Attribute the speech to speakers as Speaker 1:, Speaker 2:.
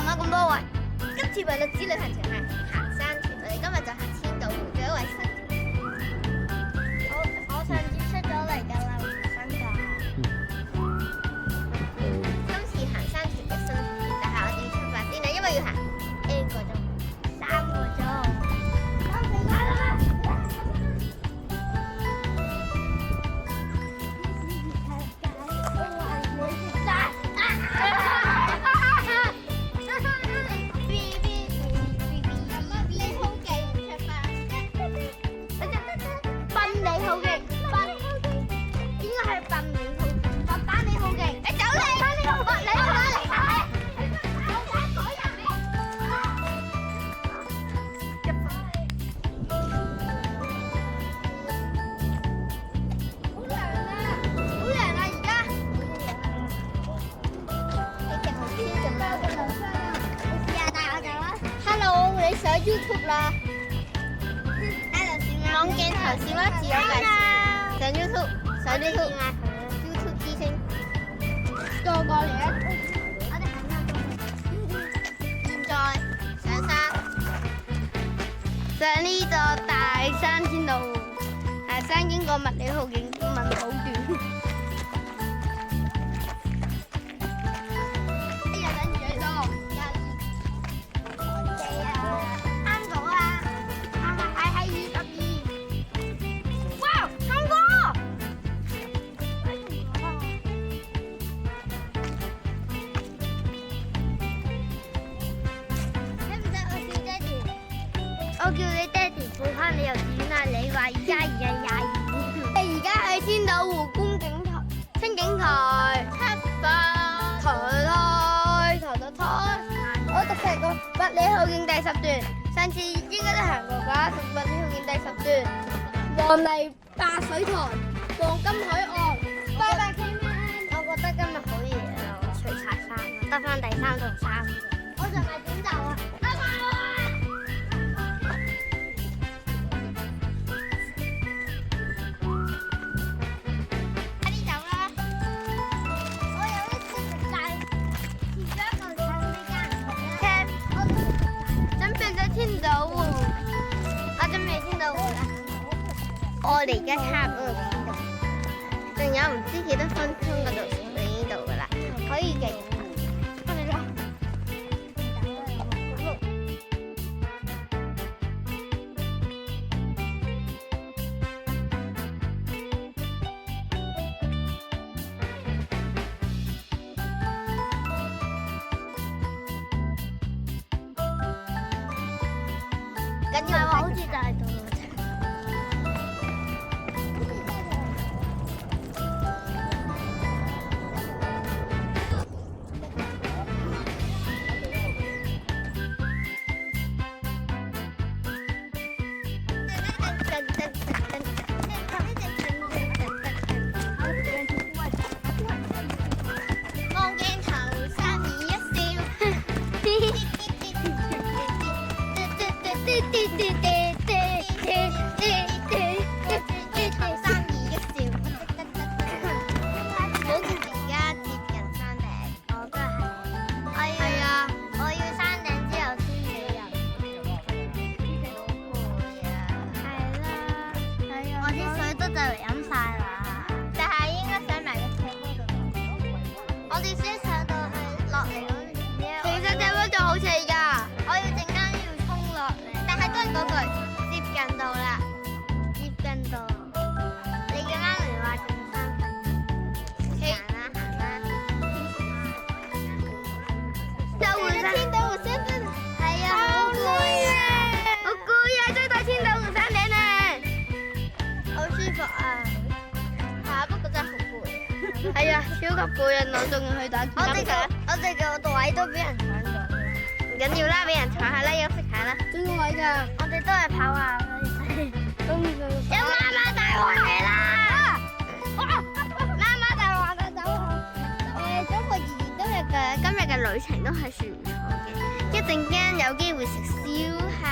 Speaker 1: 人啦，咁多位。今次為律師旅行團係行山團，我哋今日就行千島湖嘅一位新團。我上次出咗嚟㗎啦，新㗎。今次行山團嘅新團，但係我哋要出發先啦，因為要行 N 個鐘，3個鐘。上 YouTube 啦，望鏡頭笑啦，自我介紹。上 YouTube，YouTube 之星。過嚟啊！現在上山，上呢座大山天路，行山經過麥理浩徑文普段。我叫你爹哋報翻你幼稚園啦！你話而家你而家去千島湖觀景台、清景台、台。我讀成個麥理浩徑第10段，上次應該都行過㗎。麥理浩徑第10段，黃泥白水台、黃金海岸、800K。我覺得今日好夜啊！我除晒衫，得翻第3套衫。我仲係點走啊？我哋而家差唔多到千島，仲有唔知幾多分鐘嗰度到呢度噶啦，可以嘅。緊要好似就係到。係啊，超級攰人，我仲要去打。我哋個位都俾人搶咗，唔緊要啦，俾人搶下啦，休息下啦。邊個位㗎？我哋都係跑下。有媽媽帶我嚟啦！媽媽帶我哋走。總括而言，今日嘅旅程都係算唔錯嘅，一陣間有機會食燒烤。